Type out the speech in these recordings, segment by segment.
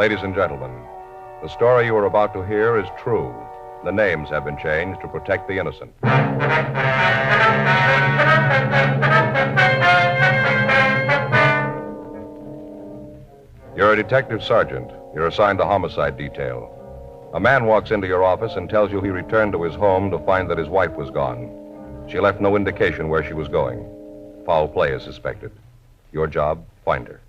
Ladies and gentlemen, the story you are about to hear is true. The names have been changed to protect the innocent. You're a detective sergeant. You're assigned to homicide detail. A man walks into your office and tells you he returned to his home to find that his wife was gone. She left no indication where she was going. Foul play is suspected. Your job, find her.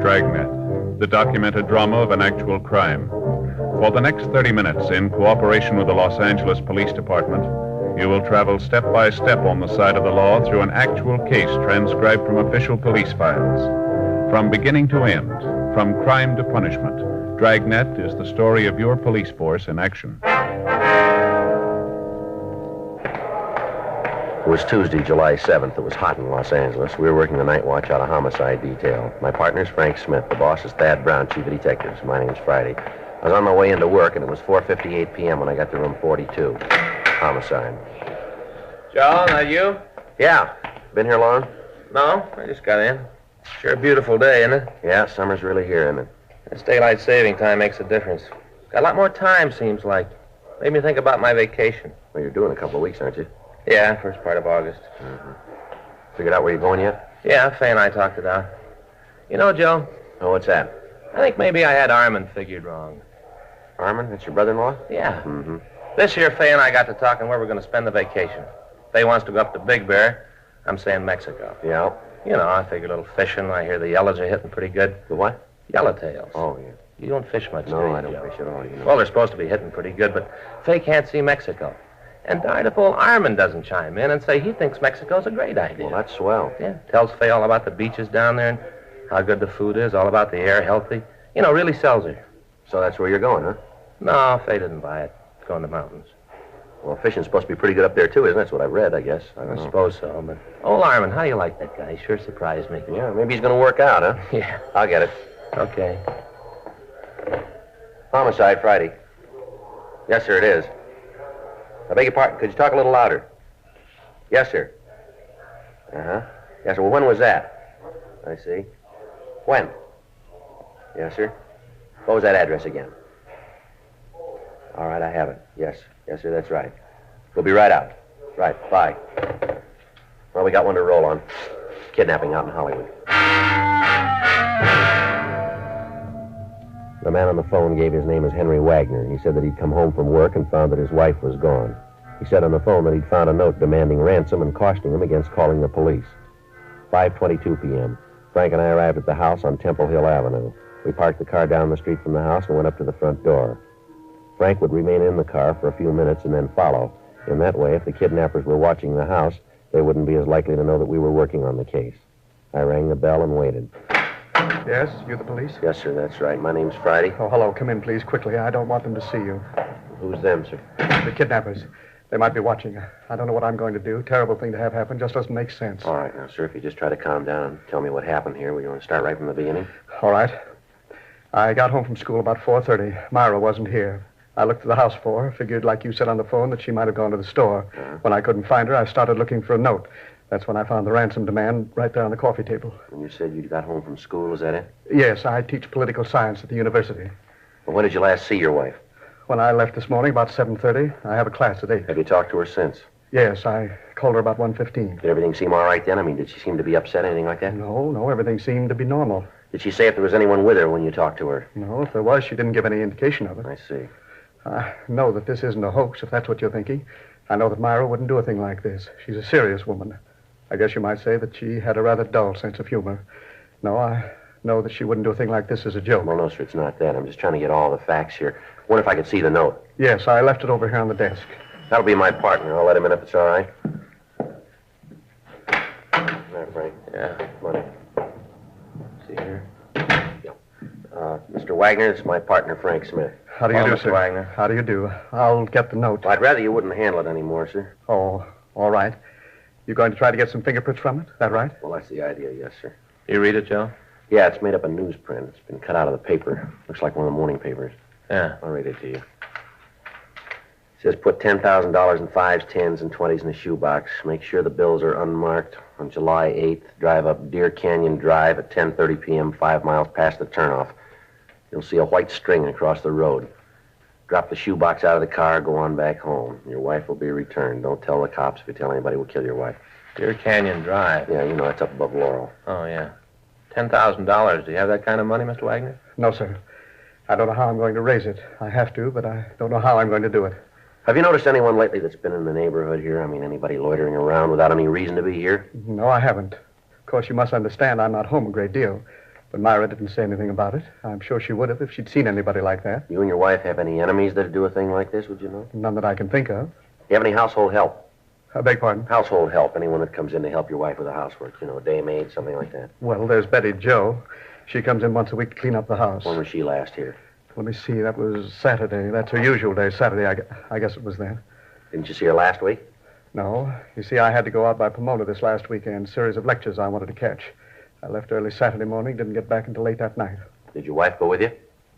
Dragnet, the documented drama of an actual crime. For the next 30 minutes, in cooperation with the Los Angeles Police Department, you will travel step by step on the side of the law through an actual case transcribed from official police files. From beginning to end, from crime to punishment, Dragnet is the story of your police force in action. It was Tuesday, July 7th. It was hot in Los Angeles. We were working the night watch out of homicide detail. My partner's Frank Smith. The boss is Thad Brown, chief of detectives. My name's Friday. I was on my way into work, and it was 4:58 p.m. when I got to room 42. Homicide. Joe, that you? Yeah. Been here long? No, I just got in. Sure a beautiful day, isn't it? Yeah, summer's really here, isn't it? This daylight saving time makes a difference. Got a lot more time, seems like. Made me think about my vacation. Well, you're doing a couple of weeks, aren't you? Yeah, first part of August. Mm-hmm. Figured out where you're going yet? Yeah, Fay and I talked it out. You know, Joe, Oh, what's that? I think maybe I had Armand figured wrong. Armand? That's your brother-in-law? Yeah. Mm-hmm. This year, Fay and I got to talking where we're going to spend the vacation. Fay wants to go up to Big Bear. I'm saying Mexico. Yeah. You know, I figure a little fishing. I hear the yellows are hitting pretty good. The what? Yellowtails. Oh, yeah. You don't fish much, do No, you, I don't Joe? fish at all, you know. Well, they're supposed to be hitting pretty good, but Fay can't see Mexico. And darn if old Armand doesn't chime in and say he thinks Mexico's a great idea. Well, that's swell. Yeah, tells Fay all about the beaches down there and how good the food is, all about the air, healthy. You know, really sells her. So that's where you're going, huh? No, Fay didn't buy it. It's going to the mountains. Well, fishing's supposed to be pretty good up there, too, isn't it? That's what I've read, I guess. I don't know. Suppose so, but old Armand, how you like that guy? He sure surprised me. Yeah, maybe he's going to work out, huh? Yeah. I'll get it. Okay. Homicide, Friday. Yes, sir, it is. I beg your pardon. Could you talk a little louder? Yes, sir. Uh-huh. Yes, sir. Well, when was that? I see. When? Yes, sir. What was that address again? All right, I have it. Yes. Yes, sir, that's right. We'll be right out. Right, bye. Well, we got one to roll on. Kidnapping out in Hollywood. The man on the phone gave his name as Henry Wagner. He said that he'd come home from work and found that his wife was gone. He said on the phone that he'd found a note demanding ransom and cautioning him against calling the police. 5:22 p.m. Frank and I arrived at the house on Temple Hill Avenue. We parked the car down the street from the house and went up to the front door. Frank would remain in the car for a few minutes and then follow. In that way, if the kidnappers were watching the house, they wouldn't be as likely to know that we were working on the case. I rang the bell and waited. Yes, you the police? Yes, sir, that's right. My name's Friday. Oh, hello. Come in, please, quickly. I don't want them to see you. Who's them, sir? The kidnappers. They might be watching. I don't know what I'm going to do. Terrible thing to have happen. Just doesn't make sense. All right, now, sir, if you just try to calm down and tell me what happened here. We want to start right from the beginning? All right. I got home from school about 4:30. Myra wasn't here. I looked at the house for her. Figured, like you said on the phone, that she might have gone to the store. When I couldn't find her, I started looking for a note. That's when I found the ransom demand right there on the coffee table. When you said you got home from school, is that it? Yes, I teach political science at the university. Well, when did you last see your wife? When I left this morning, about 7:30, I have a class at 8. Have you talked to her since? Yes, I called her about 1:15. Did everything seem all right then? I mean, did she seem to be upset, anything like that? No, everything seemed to be normal. Did she say if there was anyone with her when you talked to her? No, if there was, she didn't give any indication of it. I see. I know that this isn't a hoax, if that's what you're thinking. I know that Myra wouldn't do a thing like this. She's a serious woman. I guess you might say that she had a rather dull sense of humor. No, I know that she wouldn't do a thing like this as a joke. Well, no, sir, it's not that. I'm just trying to get all the facts here. Wonder if I could see the note. Yes, I left it over here on the desk. That'll be my partner. I'll let him in if it's all right. There, Frank. Yeah. Money. See here. Mr. Wagner, this is my partner, Frank Smith. How do you do, Mr. sir? Wagner. How do you do? I'll get the note. Well, I'd rather you wouldn't handle it anymore, sir. Oh, all right. You going to try to get some fingerprints from it? That right? Well, that's the idea, yes, sir. You read it, Joe? Yeah, it's made up of newsprint. It's been cut out of the paper. Looks like one of the morning papers. Yeah. I'll read it to you. Says put $10,000 in 5s, 10s, and 20s in a shoebox. Make sure the bills are unmarked. On July 8th, drive up Deer Canyon Drive at 10:30 p.m., 5 miles past the turnoff. You'll see a white string across the road. Drop the shoebox out of the car, go on back home. Your wife will be returned. Don't tell the cops. If you tell anybody, we'll kill your wife. Deer Canyon Drive. Yeah, you know, it's up above Laurel. Oh, yeah. $10,000. Do you have that kind of money, Mr. Wagner? No, sir. I don't know how I'm going to raise it. I have to, but I don't know how I'm going to do it. Have you noticed anyone lately that's been in the neighborhood here? I mean, anybody loitering around without any reason to be here? No, I haven't. Of course, you must understand I'm not home a great deal. But Myra didn't say anything about it. I'm sure she would have if she'd seen anybody like that. You and your wife have any enemies that do a thing like this, would you know? None that I can think of. You have any household help? I beg pardon? Household help. Anyone that comes in to help your wife with the housework. You know, a day maid, something like that. Well, there's Betty Jo. She comes in once a week to clean up the house. When was she last here? Let me see. That was Saturday. That's her usual day, Saturday. I guess it was then. Didn't you see her last week? No. You see, I had to go out by Pomona this last weekend. Series of lectures I wanted to catch. I left early Saturday morning, didn't get back until late that night. Did your wife go with you?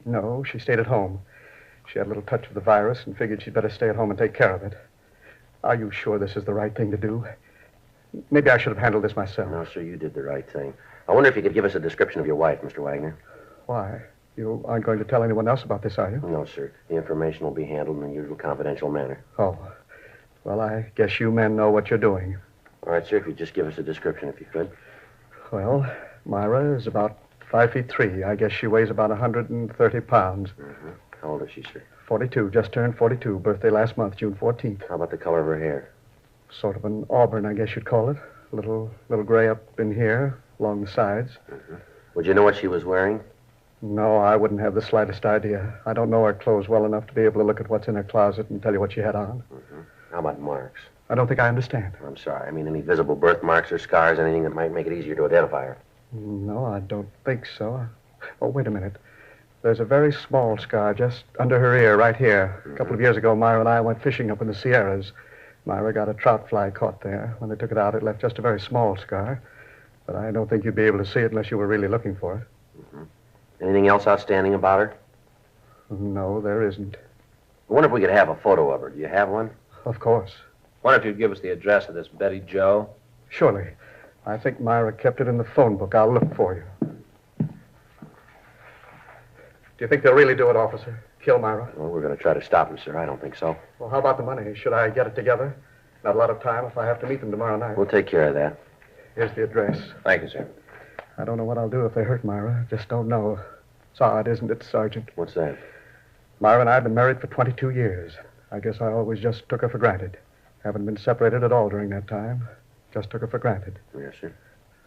No, she stayed at home. She had a little touch of the virus and figured she'd better stay at home and take care of it. Are you sure this is the right thing to do? Maybe I should have handled this myself. No, sir, you did the right thing. I wonder if you could give us a description of your wife, Mr. Wagner. Why? You aren't going to tell anyone else about this, are you? No, sir. The information will be handled in the usual confidential manner. Oh. Well, I guess you men know what you're doing. All right, sir, if you'd just give us a description, if you could. Well, Myra is about 5'3". I guess she weighs about 130 pounds. Mm-hmm. How old is she, sir? 42. Just turned 42. Birthday last month, June 14th. How about the color of her hair? Sort of an auburn, I guess you'd call it. A little gray up in here, along the sides. Mm-hmm. Would you know what she was wearing? No, I wouldn't have the slightest idea. I don't know her clothes well enough to be able to look at what's in her closet and tell you what she had on. Mm-hmm. How about marks? I don't think I understand. I'm sorry. I mean, any visible birthmarks or scars, anything that might make it easier to identify her. No, I don't think so. Oh, wait a minute. There's a very small scar just under her ear right here. Mm-hmm. A couple of years ago, Myra and I went fishing up in the Sierras. Myra got a trout fly caught there. When they took it out, it left just a very small scar. But I don't think you'd be able to see it unless you were really looking for it. Mm-hmm. Anything else outstanding about her? No, there isn't. I wonder if we could have a photo of her. Do you have one? Of course. Wonder if you'd give us the address of this Betty Jo. Surely. I think Myra kept it in the phone book. I'll look for you. Do you think they'll really do it, officer? Kill Myra? Well, we're going to try to stop them, sir. I don't think so. Well, how about the money? Should I get it together? Not a lot of time if I have to meet them tomorrow night. We'll take care of that. Here's the address. Thank you, sir. I don't know what I'll do if they hurt Myra. Just don't know. It's odd, isn't it, Sergeant? What's that? Myra and I have been married for 22 years. I guess I always just took her for granted. Haven't been separated at all during that time. Just took her for granted. Yes, sir.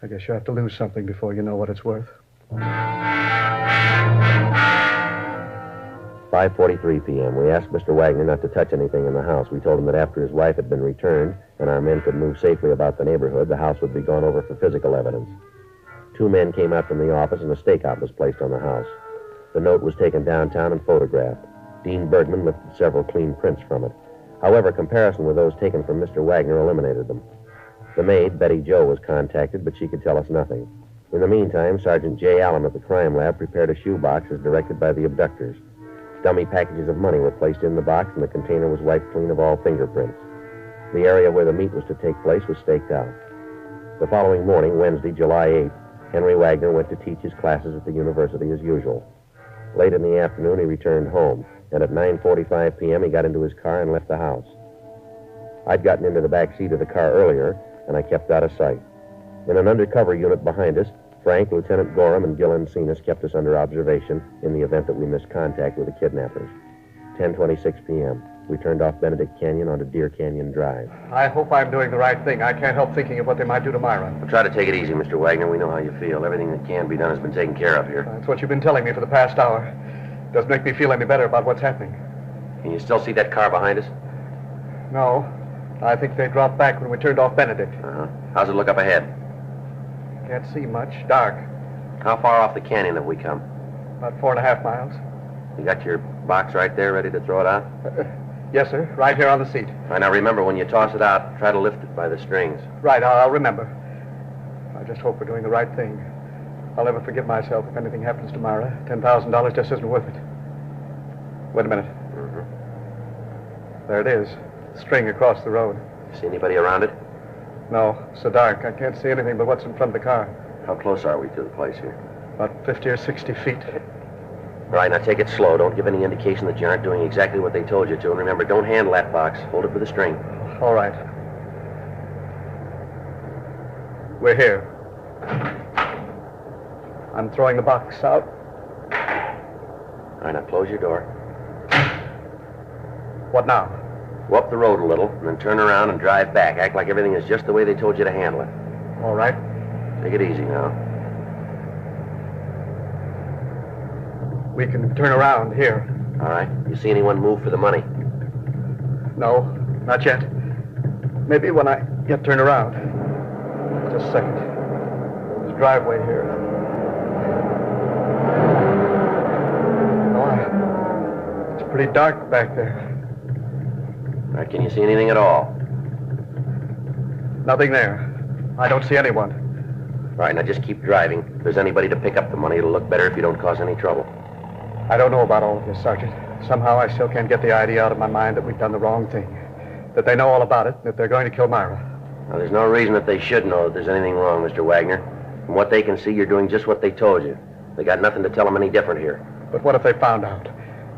I guess you have to lose something before you know what it's worth. 5:43 p.m. We asked Mr. Wagner not to touch anything in the house. We told him that after his wife had been returned and our men could move safely about the neighborhood, the house would be gone over for physical evidence. 2 men came out from the office and a stakeout was placed on the house. The note was taken downtown and photographed. Dean Bergman lifted several clean prints from it. However, comparison with those taken from Mr. Wagner eliminated them. The maid, Betty Jo, was contacted, but she could tell us nothing. In the meantime, Sergeant J. Allen at the crime lab prepared a shoebox as directed by the abductors. Dummy packages of money were placed in the box, and the container was wiped clean of all fingerprints. The area where the meet was to take place was staked out. The following morning, Wednesday, July 8th, Henry Wagner went to teach his classes at the university as usual. Late in the afternoon, he returned home, and at 9:45 p.m., he got into his car and left the house. I'd gotten into the back seat of the car earlier, and I kept out of sight. In an undercover unit behind us, Frank, Lieutenant Gorham, and Gil Encinas kept us under observation in the event that we missed contact with the kidnappers. 10:26 p.m. We turned off Benedict Canyon onto Deer Canyon Drive. I hope I'm doing the right thing. I can't help thinking of what they might do to Myra. Well, try to take it easy, Mr. Wagner. We know how you feel. Everything that can be done has been taken care of here. That's what you've been telling me for the past hour. Doesn't make me feel any better about what's happening. Can you still see that car behind us? No. I think they dropped back when we turned off Benedict. Uh-huh. How's it look up ahead? Can't see much. Dark. How far off the canyon have we come? About 4.5 miles. You got your box right there ready to throw it out? Yes, sir. Right here on the seat. All right, now remember, when you toss it out, try to lift it by the strings. Right, I'll remember. I just hope we're doing the right thing. I'll never forgive myself if anything happens to Myra. $10,000 just isn't worth it. Wait a minute. Mm-hmm. There it is. String across the road. See anybody around it? No, so dark. I can't see anything but what's in front of the car. How close are we to the place here? About 50 or 60 feet. All right, now take it slow. Don't give any indication that you aren't doing exactly what they told you to. And remember, don't handle that box. Hold it with a string. All right. We're here. I'm throwing the box out. All right, now close your door. What now? Go up the road a little, and then turn around and drive back. Act like everything is just the way they told you to handle it. All right. Take it easy now. We can turn around here. All right. You see anyone move for the money? No, not yet. Maybe when I get turned around. Just a second. There's a driveway here. Oh, it's pretty dark back there. All right, can you see anything at all? Nothing there. I don't see anyone. All right, now just keep driving. If there's anybody to pick up the money, it'll look better if you don't cause any trouble. I don't know about all of this, Sergeant. Somehow I still can't get the idea out of my mind that we've done the wrong thing. That they know all about it, and that they're going to kill Myra. Now, there's no reason that they should know that there's anything wrong, Mr. Wagner. From what they can see, you're doing just what they told you. They got nothing to tell them any different here. But what if they found out?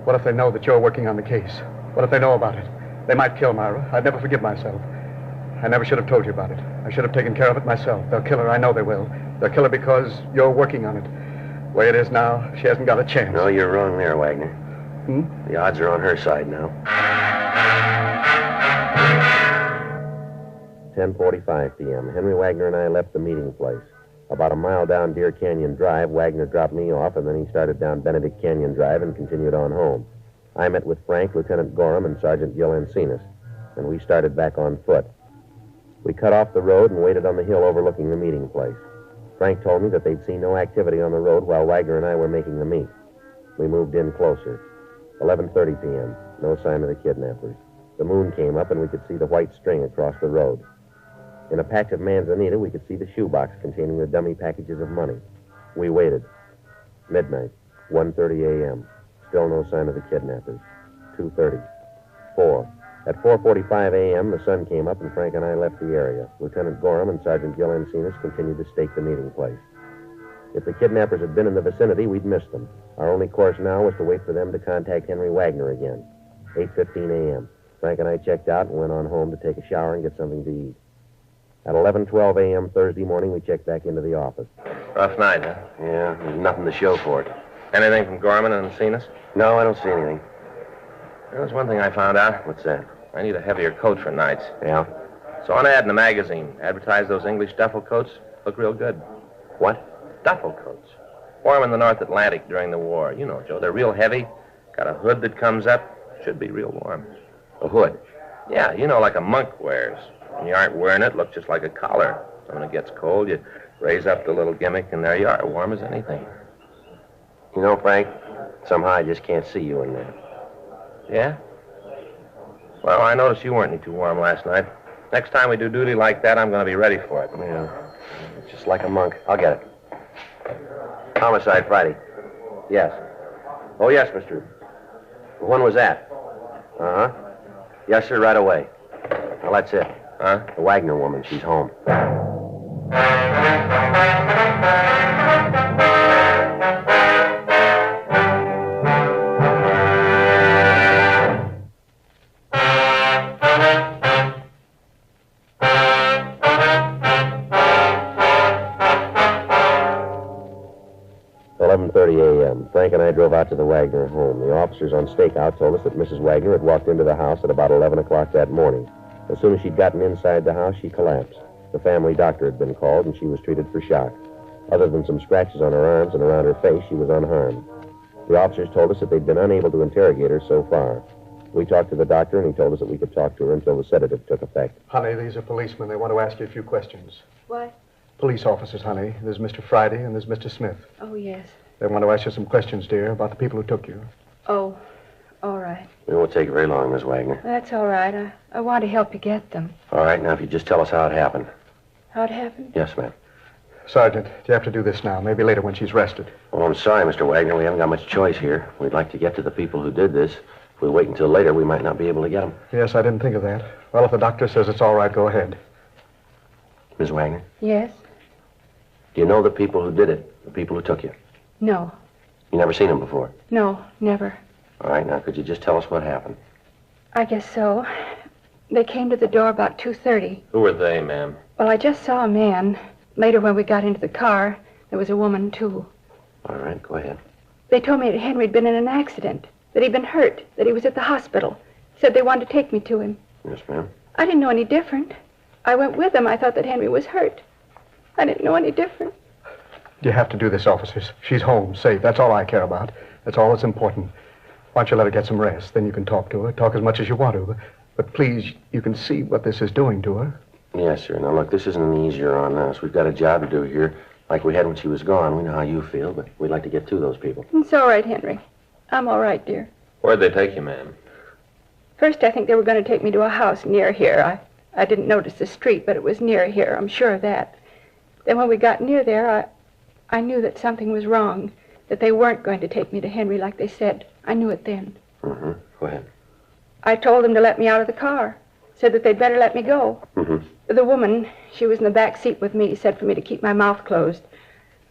What if they know that you're working on the case? What if they know about it? They might kill Myra. I'd never forgive myself. I never should have told you about it. I should have taken care of it myself. They'll kill her. I know they will. They'll kill her because you're working on it. The way it is now, she hasn't got a chance. No, you're wrong there, Wagner. Hmm? The odds are on her side now. 10:45 p.m. Henry Wagner and I left the meeting place. About a mile down Deer Canyon Drive, Wagner dropped me off, and then he started down Benedict Canyon Drive and continued on home. I met with Frank, Lieutenant Gorham, and Sergeant Gil Encinas, and we started back on foot. We cut off the road and waited on the hill overlooking the meeting place. Frank told me that they'd seen no activity on the road while Wagner and I were making the meet. We moved in closer. 11:30 p.m. No sign of the kidnappers. The moon came up and we could see the white string across the road. In a patch of manzanita, we could see the shoebox containing the dummy packages of money. We waited. Midnight. 1:30 a.m. Still no sign of the kidnappers. 2:30. 4. At 4:45 a.m., the sun came up and Frank and I left the area. Lieutenant Gorham and Sergeant Gil Encinas continued to stake the meeting place. If the kidnappers had been in the vicinity, we'd missed them. Our only course now was to wait for them to contact Henry Wagner again. 8:15 a.m. Frank and I checked out and went on home to take a shower and get something to eat. At 11:12 a.m. Thursday morning, we checked back into the office. Rough night, huh? Yeah, there's nothing to show for it. Anything from Gorman and Encinas? No, I don't see anything. There's one thing I found out. What's that? I need a heavier coat for nights. Yeah? Saw an ad in the magazine. Advertised those English duffel coats. Look real good. What? Duffel coats. Wore 'em in the North Atlantic during the war. You know, Joe, they're real heavy. Got a hood that comes up. Should be real warm. A hood? Yeah, you know, like a monk wears. When you aren't wearing it, looks just like a collar. So when it gets cold, you raise up the little gimmick, and there you are, warm as anything. You know, Frank, somehow I just can't see you in there. Yeah? Well, I noticed you weren't any too warm last night. Next time we do duty like that, I'm going to be ready for it. Yeah. It's just like a monk. I'll get it. Homicide Friday. Yes. Oh, yes, Mr. When was that? Uh-huh. Yes, sir, right away. Well, that's it. Huh? The Wagner woman, she's home. Frank and I drove out to the Wagner home. The officers on stakeout told us that Mrs. Wagner had walked into the house at about 11 o'clock that morning. As soon as she'd gotten inside the house, she collapsed. The family doctor had been called, and she was treated for shock. Other than some scratches on her arms and around her face, she was unharmed. The officers told us that they'd been unable to interrogate her so far. We talked to the doctor, and he told us that we could talk to her until the sedative took effect. Honey, these are policemen. They want to ask you a few questions. What? Police officers, honey. There's Mr. Friday and there's Mr. Smith. Oh, yes. They want to ask you some questions, dear, about the people who took you. Oh, all right. It won't take very long, Miss Wagner. That's all right. I want to help you get them. All right, now if you just tell us how it happened. How it happened? Yes, ma'am. Sergeant, you have to do this now. Maybe later when she's rested. Oh, I'm sorry, Mr. Wagner. We haven't got much choice here. We'd like to get to the people who did this. If we wait until later, we might not be able to get him. Yes, I didn't think of that. Well, if the doctor says it's all right, go ahead. Miss Wagner, Yes? do you know the people who did it, the people who took you? No. You never seen them before? No, never. All right, now, could you just tell us what happened? I guess so. They came to the door about 2:30. Who were they, ma'am? Well, I just saw a man. Later, when we got into the car, there was a woman, too. All right, go ahead. They told me that Henry'd been in an accident, that he'd been hurt, that he was at the hospital. Said they wanted to take me to him. Yes, ma'am. I didn't know any different. I went with them. I thought that Henry was hurt. I didn't know any different. You have to do this, officers. She's home, safe. That's all I care about. That's all that's important. Why don't you let her get some rest? Then you can talk to her. Talk as much as you want to. But please, you can see what this is doing to her. Yes, sir. Now, look, this isn't any easier on us. We've got a job to do here, like we had when she was gone. We know how you feel, but we'd like to get to those people. It's all right, Henry. I'm all right, dear. Where'd they take you, ma'am? First, I think they were going to take me to a house near here. I didn't notice the street, but it was near here. I'm sure of that. Then when we got near there, I knew that something was wrong, that they weren't going to take me to Henry like they said. I knew it then. Mm-hmm. Go ahead. I told them to let me out of the car, said that they'd better let me go. Mm-hmm. The woman, she was in the back seat with me, said for me to keep my mouth closed.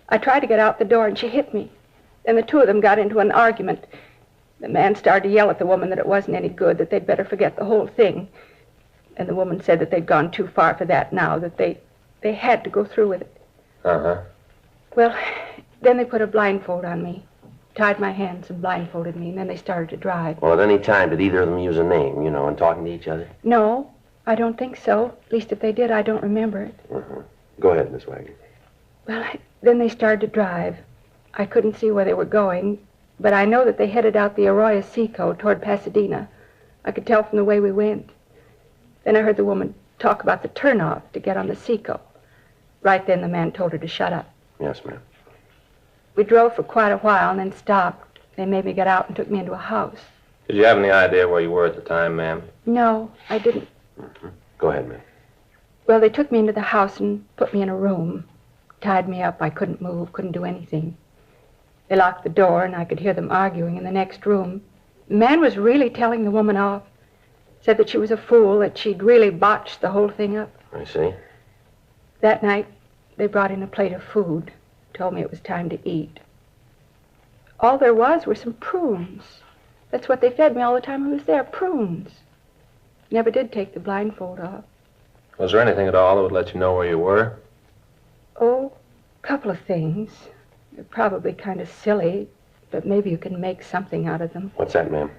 I tried to get out the door, and she hit me. Then the two of them got into an argument. The man started to yell at the woman that it wasn't any good, that they'd better forget the whole thing. And the woman said that they'd gone too far for that now, that they had to go through with it. Uh-huh. Well, then they put a blindfold on me, tied my hands and blindfolded me, and then they started to drive. Well, at any time, did either of them use a name, you know, in talking to each other? No, I don't think so. At least if they did, I don't remember it. Mm-hmm. Go ahead, Miss Wagner. Well, then they started to drive. I couldn't see where they were going, but I know that they headed out the Arroyo Seco toward Pasadena. I could tell from the way we went. Then I heard the woman talk about the turnoff to get on the Seco. Right then, the man told her to shut up. Yes, ma'am. We drove for quite a while and then stopped. They made me get out and took me into a house. Did you have any idea where you were at the time, ma'am? No, I didn't. Mm-hmm. Go ahead, ma'am. Well, they took me into the house and put me in a room. Tied me up. I couldn't move, couldn't do anything. They locked the door, and I could hear them arguing in the next room. The man was really telling the woman off. Said that she was a fool, that she'd really botched the whole thing up. I see. That night, they brought in a plate of food. Told me it was time to eat. All there was were some prunes. That's what they fed me all the time I was there, prunes. Never did take the blindfold off. Was there anything at all that would let you know where you were? Oh, a couple of things. They're probably kind of silly, but maybe you can make something out of them. What's that, ma'am?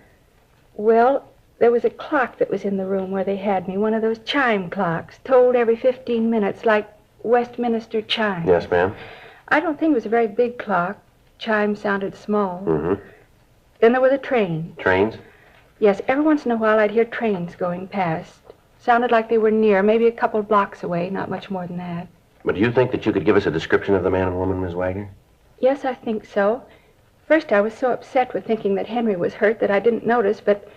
Well, there was a clock that was in the room where they had me, one of those chime clocks, tolled every 15 minutes, like Westminster chimes. Yes, ma'am. I don't think it was a very big clock. Chimes sounded small. Mm-hmm. Then there were the trains. Trains? Yes, every once in a while I'd hear trains going past. Sounded like they were near, maybe a couple blocks away, not much more than that. But do you think that you could give us a description of the man and woman, Miss Wagner? Yes, I think so. First, I was so upset with thinking that Henry was hurt that I didn't notice, but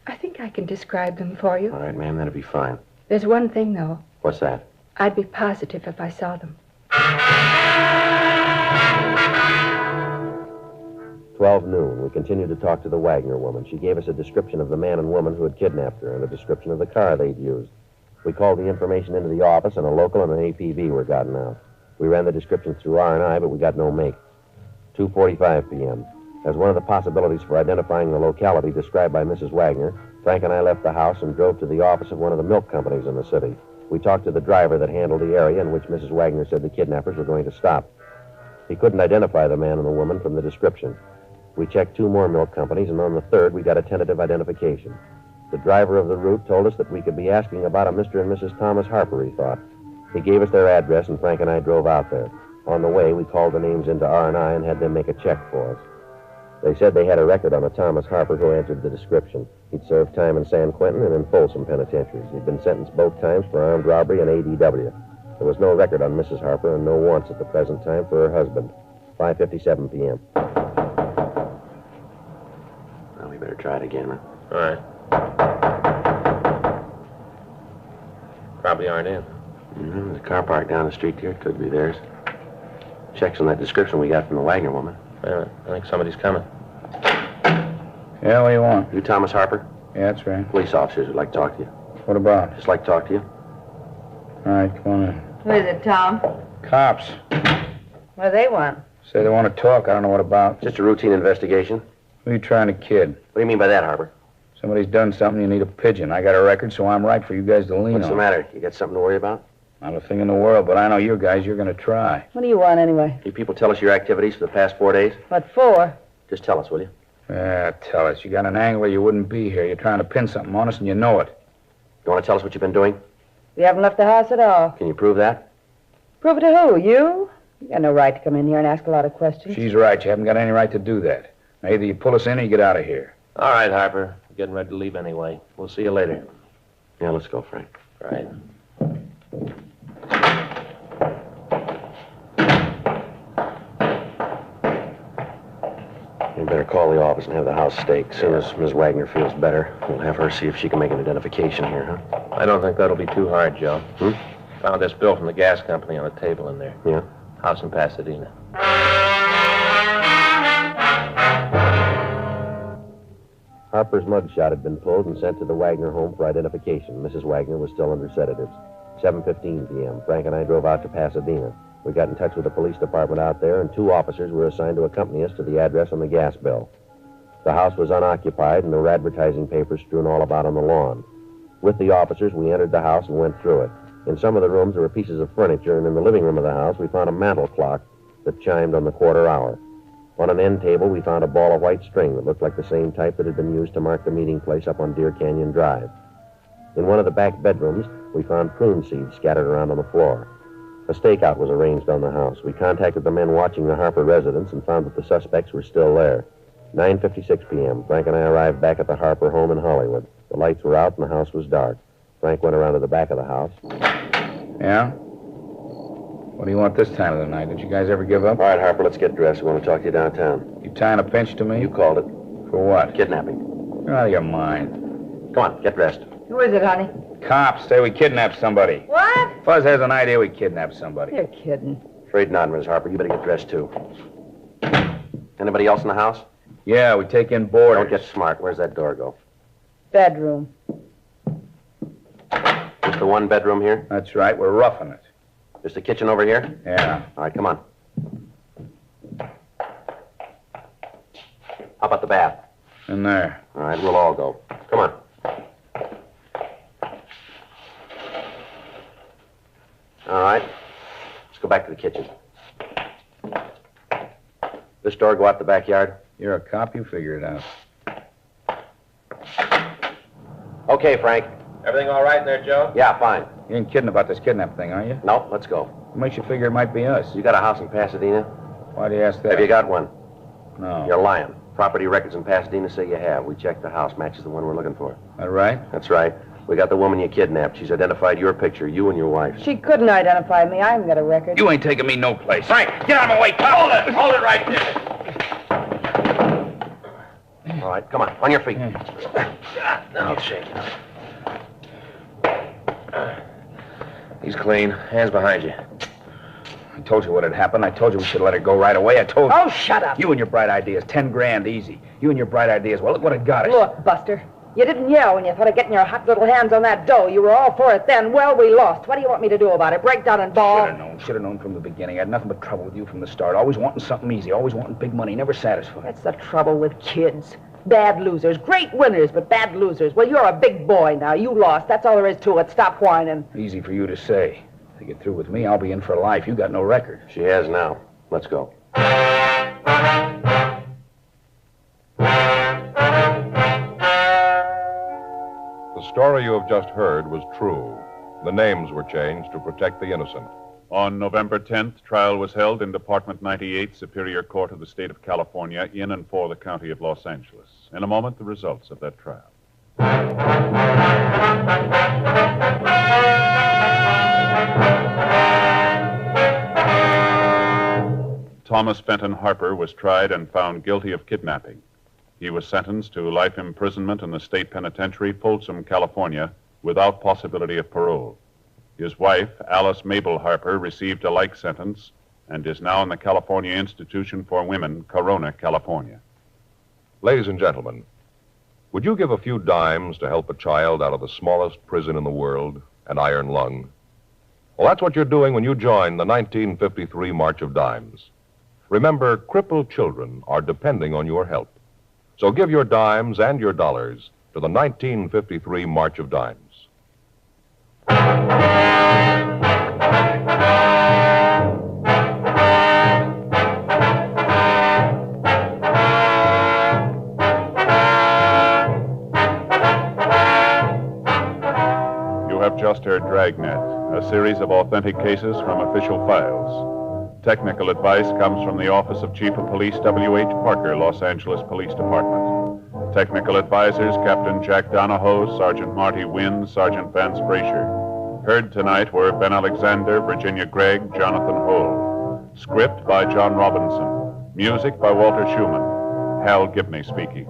I think I can describe them for you. All right, ma'am, that'll be fine. There's one thing, though. What's that? I'd be positive if I saw them. 12 noon. We continued to talk to the Wagner woman. She gave us a description of the man and woman who had kidnapped her and a description of the car they'd used. We called the information into the office, and a local and an APB were gotten out. We ran the description through R&I, but we got no make. 2:45 p.m. As one of the possibilities for identifying the locality described by Mrs. Wagner, Frank and I left the house and drove to the office of one of the milk companies in the city. We talked to the driver that handled the area in which Mrs. Wagner said the kidnappers were going to stop. He couldn't identify the man and the woman from the description. We checked 2 more milk companies, and on the 3rd, we got a tentative identification. The driver of the route told us that we could be asking about a Mr. and Mrs. Thomas Harper, he thought. He gave us their address, and Frank and I drove out there. On the way, we called the names into R&I and had them make a check for us. They said they had a record on a Thomas Harper who answered the description. He'd served time in San Quentin and in Folsom penitentiaries. He'd been sentenced both times for armed robbery and ADW. There was no record on Mrs. Harper and no warrants at the present time for her husband. 5:57 p.m. Well, we better try it again, huh? All right. Probably aren't in. There's a car parked down the street here. It could be theirs. Checks on that description we got from the Wagner woman. Wait a minute. I think somebody's coming. Yeah, what do you want? You Thomas Harper? Yeah, that's right. Police officers would like to talk to you. What about? Just like to talk to you. All right, come on in. Who is it, Tom? Cops. What do they want? Say they want to talk. I don't know what about. Just a routine investigation. Who are you trying to kid? What do you mean by that, Harper? Somebody's done something, you need a pigeon. I got a record, so I'm right for you guys to lean What's on. the matter? You got something to worry about? Not a thing in the world, but I know you guys, you're going to try. What do you want, anyway? You people tell us your activities for the past 4 days? What for? Just tell us, will you? Yeah, tell us. You got an angle or you wouldn't be here. You're trying to pin something on us, and you know it. You want to tell us what you've been doing? We haven't left the house at all. Can you prove that? Prove it to who? You? You got no right to come in here and ask a lot of questions. She's right. You haven't got any right to do that. Now, either you pull us in or you get out of here. All right, Harper. We're getting ready to leave anyway. We'll see you later. Yeah, let's go, Frank. Right. You better call the office and have the house staked. As soon as Ms. Wagner feels better, we'll have her see if she can make an identification here, huh? I don't think that'll be too hard, Joe. Found this bill from the gas company on the table in there. Yeah? House in Pasadena. Harper's mugshot had been pulled and sent to the Wagner home for identification. Mrs. Wagner was still under sedatives. 7:15 p.m. Frank and I drove out to Pasadena. We got in touch with the police department out there, and 2 officers were assigned to accompany us to the address on the gas bill. The house was unoccupied, and there were advertising papers strewn all about on the lawn. With the officers, we entered the house and went through it. In some of the rooms, there were pieces of furniture, and in the living room of the house, we found a mantel clock that chimed on the quarter hour. On an end table, we found a ball of white string that looked like the same type that had been used to mark the meeting place up on Deer Canyon Drive. In one of the back bedrooms, we found prune seeds scattered around on the floor. A stakeout was arranged on the house. We contacted the men watching the Harper residence and found that the suspects were still there. 9:56 p.m., Frank and I arrived back at the Harper home in Hollywood. The lights were out and the house was dark. Frank went around to the back of the house. Yeah? What do you want this time of the night? Did you guys ever give up? All right, Harper, let's get dressed. We want to talk to you downtown. You tying a pinch to me? You called it. For what? Kidnapping. You're out of your mind. Come on, get dressed. Who is it, honey? Cops say we kidnapped somebody. What? Fuzz has an idea we kidnapped somebody. You're kidding. Afraid not, Ms. Harper. You better get dressed, too. Anybody else in the house? Yeah, we take in boarders. Don't get smart. Where's that door go? Bedroom. Just the one bedroom here? That's right, we're roughing it. Just the kitchen over here? Yeah. All right, come on. How about the bath? In there. All right, we'll all go. Come on. All right. Let's go back to the kitchen. This door go out the backyard? You're a cop, you figure it out. Okay, Frank. Everything all right in there, Joe? Yeah, fine. You ain't kidding about this kidnap thing, are you? No, let's go. What makes you figure it might be us? You got a house in Pasadena? Why do you ask that? Have you got one? No. You're lying. Property records in Pasadena say you have. We checked the house. Matches the one we're looking for. That right? That's right. We got the woman you kidnapped. She's identified your picture, you and your wife. She couldn't identify me. I haven't got a record. You ain't taking me no place. Frank, get out of my way. Hold it. Hold it right there. All right, come on your feet. Now shake it. He's clean. Hands behind you. I told you what had happened. I told you we should let her go right away. I told you. Oh, shut up. You and your bright ideas. 10 grand easy. You and your bright ideas. Well, look what it got us. Look, Buster. You didn't yell when you thought of getting your hot little hands on that dough. You were all for it then. Well, we lost. What do you want me to do about it? Break down and bawl? Should have known from the beginning. I had nothing but trouble with you from the start. Always wanting something easy. Always wanting big money. Never satisfied. That's the trouble with kids. Bad losers. Great winners, but bad losers. Well, you're a big boy now. You lost. That's all there is to it. Stop whining. Easy for you to say. If you get through with me, I'll be in for life. You got no record. She has now. Let's go. The story you have just heard was true. The names were changed to protect the innocent. On November 10th, trial was held in Department 98, Superior Court of the State of California, in and for the County of Los Angeles. In a moment, the results of that trial. Thomas Fenton Harper was tried and found guilty of kidnapping. He was sentenced to life imprisonment in the state penitentiary, Folsom, California, without possibility of parole. His wife, Alice Mabel Harper, received a like sentence and is now in the California Institution for Women, Corona, California. Ladies and gentlemen, Would you give a few dimes to help a child out of the smallest prison in the world, an iron lung? Well, that's what you're doing when you join the 1953 March of Dimes. Remember, crippled children are depending on your help. So give your dimes and your dollars to the 1953 March of Dimes. You have just heard Dragnet, a series of authentic cases from official files. Technical advice comes from the Office of Chief of Police W.H. Parker, Los Angeles Police Department. Technical advisors, Captain Jack Donahoe, Sergeant Marty Wynn, Sergeant Vance Frazier. Heard tonight were Ben Alexander, Virginia Gregg, Jonathan Hull. Script by John Robinson. Music by Walter Schumann. Hal Gibney speaking.